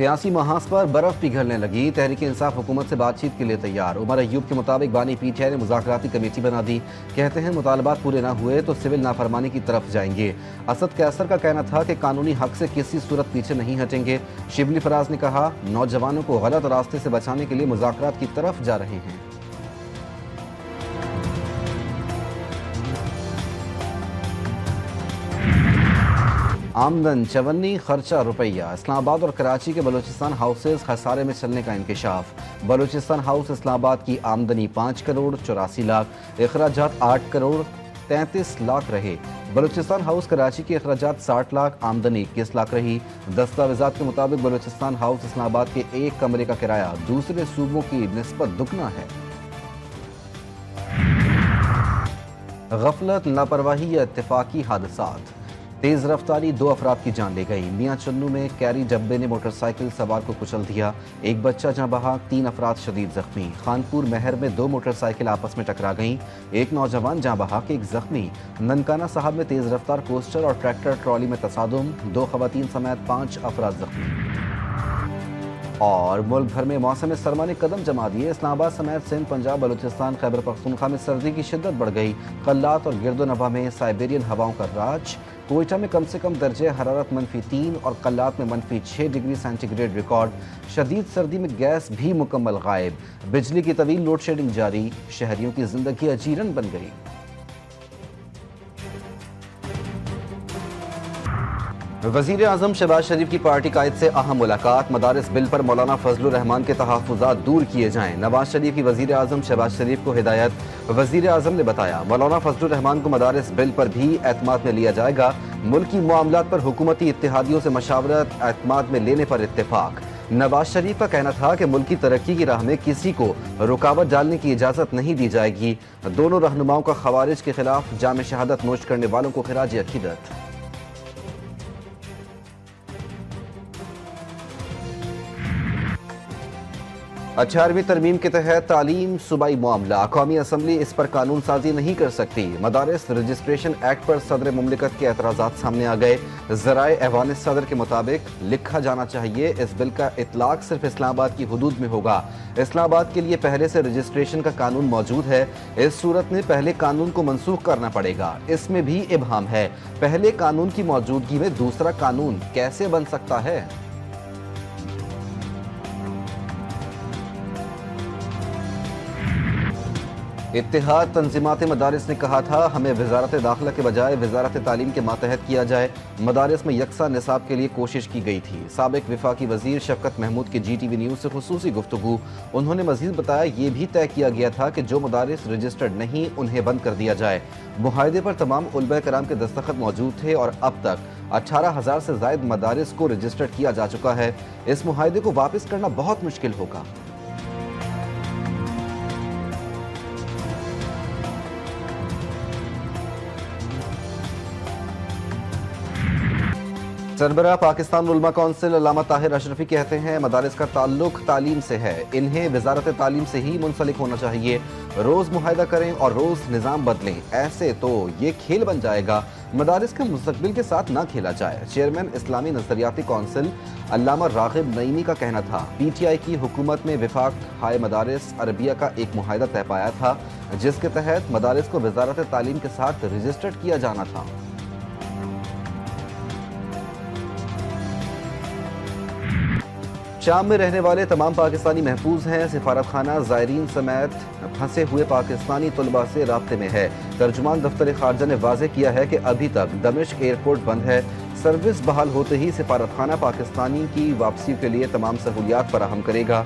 سیاسی محاذ پر برف پگھلنے لگی، تحریک انصاف حکومت سے بات چیت کے لیے تیار۔ عمر ایوب کے مطابق بانی پی ٹی آئی نے مذاکراتی کمیٹی بنا دی، کہتے ہیں مطالبات پورے نہ ہوئے تو سول نافرمانی کی طرف جائیں گے۔ اسد قیصر کا کہنا تھا کہ قانونی حق سے کسی صورت پیچھے نہیں ہٹیں گے۔ شبلی فراز نے کہا نوجوانوں کو غلط راستے سے بچانے کے لیے مذاکرات کی طرف جا رہے ہیں۔ آمدن چونی، خرچہ روپیہ۔ اسلام آباد اور کراچی کے بلوچستان ہاؤسز خسارے میں چلنے کا انکشاف۔ بلوچستان ہاؤس اسلام آباد کی آمدنی 5 کروڑ 84 لاکھ، اخراجات 8 کروڑ 33 لاکھ رہے۔ بلوچستان ہاؤس کراچی کے اخراجات 60 لاکھ، آمدنی 21 لاکھ رہی۔ دستاویزات کے مطابق بلوچستان ہاؤس اسلام آباد کے ایک کمرے کا کرایہ دوسرے صوبوں کی نسبت دگنا ہے۔ غفلت، لاپرواہی یا اتفاقی حادثات۔ تیز رفتاری 2 افراد کی جان لے گئی۔ میاں چنو میں کیری ڈبے نے موٹر سائیکل سوار کو کچل دیا، ایک بچہ جاں بحق، 3 افراد شدید زخمی۔ خانپور مہر میں 2 موٹر سائیکل آپس میں ٹکرا گئیں، ایک نوجوان جاں بحق، ایک زخمی۔ ننکانہ صاحب میں تیز رفتار کوسٹر اور ٹریکٹر ٹرالی میں تصادم، 2 خواتین سمیت 5 افراد زخمی۔ اور ملک بھر میں موسم سرما نے قدم جما دیے۔ اسلام آباد سمیت سندھ، پنجاب، بلوچستان، خیبر پختونخوا میں سردی کی شدت بڑھ گئی۔ قلات اور گرد و نواح میں سائبیرین ہواؤں کا راج۔ کوئٹہ میں کم سے کم درجہ حرارت -3 اور قلات میں -6 ڈگری سینٹی گریڈ ریکارڈ۔ شدید سردی میں گیس بھی مکمل غائب۔ بجلی کی طویل لوڈ شیڈنگ جاری، شہریوں کی زندگی اجیرن بن گئی۔ وزیر اعظم شہباز شریف کی پارٹی قائد سے اہم ملاقات۔ مدارس بل پر مولانا فضل الرحمان کے تحفظات دور کیے جائیں، نواز شریف کی وزیر اعظم شہباز شریف کو ہدایت۔ وزیر اعظم نے بتایا مولانا فضل الرحمان کو مدارس بل پر بھی اعتماد میں لیا جائے گا۔ ملکی معاملات پر حکومتی اتحادیوں سے مشاورت، اعتماد میں لینے پر اتفاق۔ نواز شریف کا کہنا تھا کہ ملک کی ترقی کی راہ میں کسی کو رکاوٹ ڈالنے کی اجازت نہیں دی جائے گی۔ دونوں رہنماؤں کا خوارج کے خلاف جام شہادت نوش کرنے والوں کو خراج عقیدت۔ 18ویں ترمیم کے تحت تعلیم صوبائی معاملہ، قومی اسمبلی اس پر قانون سازی نہیں کر سکتی۔ مدارس رجسٹریشن ایکٹ پر صدر مملکت کے اعتراضات سامنے آ گئے۔ ذرائع ایوان صدر کے مطابق لکھا جانا چاہیے اس بل کا اطلاق صرف اسلام آباد کی حدود میں ہوگا۔ اسلام آباد کے لیے پہلے سے رجسٹریشن کا قانون موجود ہے، اس صورت میں پہلے قانون کو منسوخ کرنا پڑے گا۔ اس میں بھی ابہام ہے، پہلے قانون کی موجودگی میں دوسرا قانون کیسے بن سکتا ہے؟ اتحاد تنظیمات مدارس نے کہا تھا ہمیں وزارت داخلہ کے بجائے وزارت تعلیم کے ماتحت کیا جائے۔ مدارس میں یکساں نصاب کے لیے کوشش کی گئی تھی۔ سابق وفاقی وزیر شفقت محمود کی جی ٹی وی نیوز سے خصوصی گفتگو۔ انہوں نے مزید بتایا یہ بھی طے کیا گیا تھا کہ جو مدارس رجسٹرڈ نہیں انہیں بند کر دیا جائے۔ معاہدے پر تمام علماء کرام کے دستخط موجود تھے اور اب تک 18,000 سے زائد مدارس کو رجسٹرڈ کیا جا چکا ہے۔ اس معاہدے کو واپس کرنا بہت مشکل ہوگا۔ سربراہ پاکستان علماء کونسل علامہ طاہر اشرفی کہتے ہیں مدارس کا تعلق تعلیم سے ہے، انہیں وزارت تعلیم سے ہی منسلک ہونا چاہیے۔ روز معاہدہ کریں اور روز نظام بدلیں، ایسے تو یہ کھیل بن جائے گا۔ مدارس کے مستقبل کے ساتھ نہ کھیلا جائے۔ چیئرمین اسلامی نظریاتی کونسل علامہ راغب نعیمی کا کہنا تھا پی ٹی آئی کی حکومت میں وفاق ہائے مدارس عربیہ کا ایک معاہدہ طے پایا تھا جس کے تحت مدارس کو وزارت تعلیم کے ساتھ رجسٹرڈ کیا جانا تھا۔ شام میں رہنے والے تمام پاکستانی محفوظ ہیں۔ سفارت خانہ زائرین سمیت پھنسے ہوئے پاکستانی طلباء سے رابطے میں ہے۔ ترجمان دفتر خارجہ نے واضح کیا ہے کہ ابھی تک دمشق ایئرپورٹ بند ہے۔ سروس بحال ہوتے ہی سفارت خانہ پاکستانی کی واپسی کے لیے تمام سہولیات فراہم کرے گا۔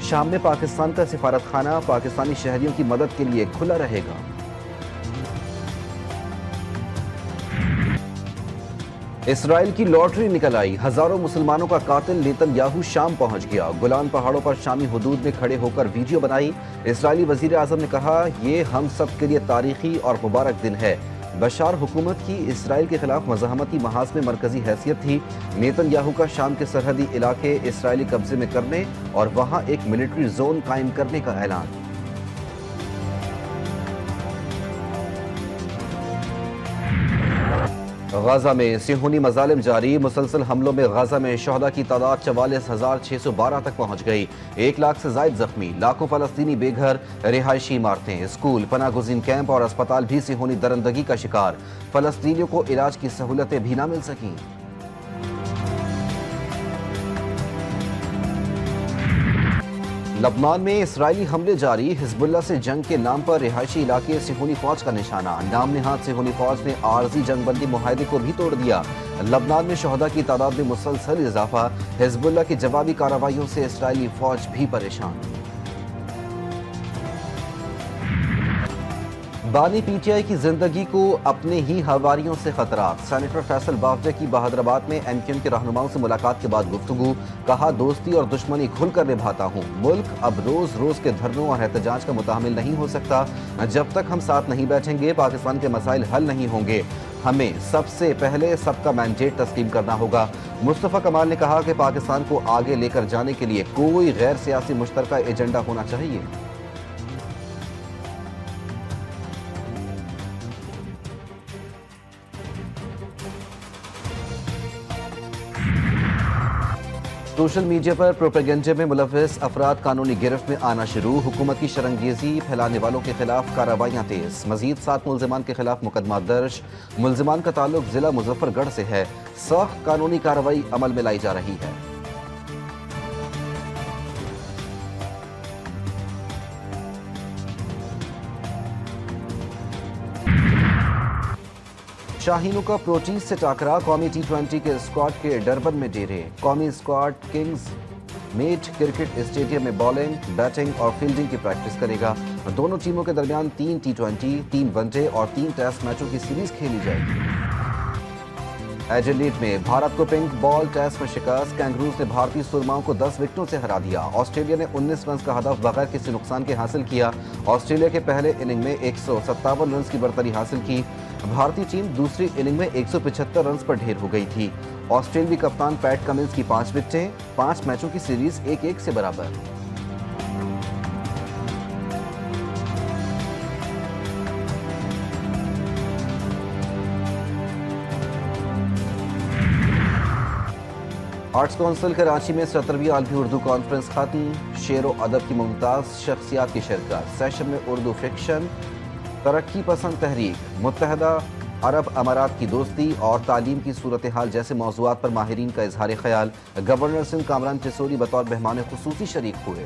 شام میں پاکستان کا سفارت خانہ پاکستانی شہریوں کی مدد کے لیے کھلا رہے گا۔ اسرائیل کی لاٹری نکل آئی، ہزاروں مسلمانوں کا قاتل نیتن یاہو شام پہنچ گیا۔ گولان پہاڑوں پر شامی حدود میں کھڑے ہو کر ویڈیو بنائی۔ اسرائیلی وزیر اعظم نے کہا یہ ہم سب کے لیے تاریخی اور مبارک دن ہے۔ بشار حکومت کی اسرائیل کے خلاف مزاحمتی محاذ میں مرکزی حیثیت تھی۔ نیتن یاہو کا شام کے سرحدی علاقے اسرائیلی قبضے میں کرنے اور وہاں ایک ملٹری زون قائم کرنے کا اعلان۔ غزہ میں صہیونی مظالم جاری، مسلسل حملوں میں غزہ میں شہداء کی تعداد 44,612 تک پہنچ گئی، 1 لاکھ سے زائد زخمی، لاکھوں فلسطینی بے گھر، رہائشی عمارتیں، اسکول، پناہ گزین کیمپ اور اسپتال بھی صہیونی درندگی کا شکار، فلسطینیوں کو علاج کی سہولتیں بھی نہ مل سکیں۔ لبنان میں اسرائیلی حملے جاری، حزب اللہ سے جنگ کے نام پر رہائشی علاقے صہیونی فوج کا نشانہ، نام نہاد صہیونی فوج نے عارضی جنگ بندی معاہدے کو بھی توڑ دیا۔ لبنان میں شہداء کی تعداد میں مسلسل اضافہ، حزب اللہ کی جوابی کارروائیوں سے اسرائیلی فوج بھی پریشان۔ بانی پی ٹی آئی کی زندگی کو اپنے ہی ہواریوں سے خطرات، سینیٹر فیصل بافجہ کی بہادرآباد میں ایم کیو ایم کے رہنماؤں سے ملاقات کے بعد گفتگو، کہا دوستی اور دشمنی کھل کر نبھاتا ہوں، ملک اب روز روز کے دھرنوں اور احتجاج کا متحمل نہیں ہو سکتا، جب تک ہم ساتھ نہیں بیٹھیں گے پاکستان کے مسائل حل نہیں ہوں گے، ہمیں سب سے پہلے سب کا مینڈیٹ تسلیم کرنا ہوگا۔ مصطفیٰ کمال نے کہا کہ پاکستان کو آگے لے کر جانے کے لیے کوئی غیر سیاسی مشترکہ ایجنڈا ہونا چاہیے۔ سوشل میڈیا پر پروپیگنڈے میں ملوث افراد قانونی گرفت میں آنا شروع، حکومت کی شرنگیزی پھیلانے والوں کے خلاف کارروائیاں تیز، مزید 7 ملزمان کے خلاف مقدمات درج، ملزمان کا تعلق ضلع مظفر گڑھ سے ہے، سخت قانونی کارروائی عمل میں لائی جا رہی ہے۔ شاہینوں کا پروٹیز سے ٹاکرا، قومی ٹی20 کے اسکواڈ کے ڈربن میں ڈیرے، قومی squad Kingsmead cricket stadium میں بالنگ، بیٹنگ اور فیلڈنگ کی پریکٹس کرے گا۔ دونوں ٹیموں کے درمیان 3 ٹی20، 3 ون ڈے اور 3 ٹیسٹ میچوں کی سیریز کھیلی جائے گی۔ ایڈیلیڈ میں بھارت کو پنک بال ٹیسٹ میں شکست، کینگروز نے بھارتی سرماؤں کو 10 وکٹوں سے ہرا دیا، آسٹریلیا نے 19 رنز کا ہدف بغیر کسی نقصان کے حاصل کیا، آسٹریلیا کے پہلے اننگ میں 157 رنز کی برتری حاصل کی، بھارتی ٹیم دوسری اننگ میں 175 رنز پر ڈھیر ہو گئی تھی، آسٹریلوی کپتان پیٹ کمنز کی 5 وکٹیں، 5 میچوں کی سیریز 1-1 سے برابر۔ آرٹس کونسل کراچی میں 17ویں عالمی اردو کانفرنس ختم، شعر و ادب کی ممتاز شخصیات کی شرکت، سیشن میں اردو فکشن، ترقی پسند تحریک، متحدہ عرب امارات کی دوستی اور تعلیم کی صورتحال جیسے موضوعات پر ماہرین کا اظہار خیال، گورنر سندھ کامران ٹیسوری بطور مہمان خصوصی شریک ہوئے۔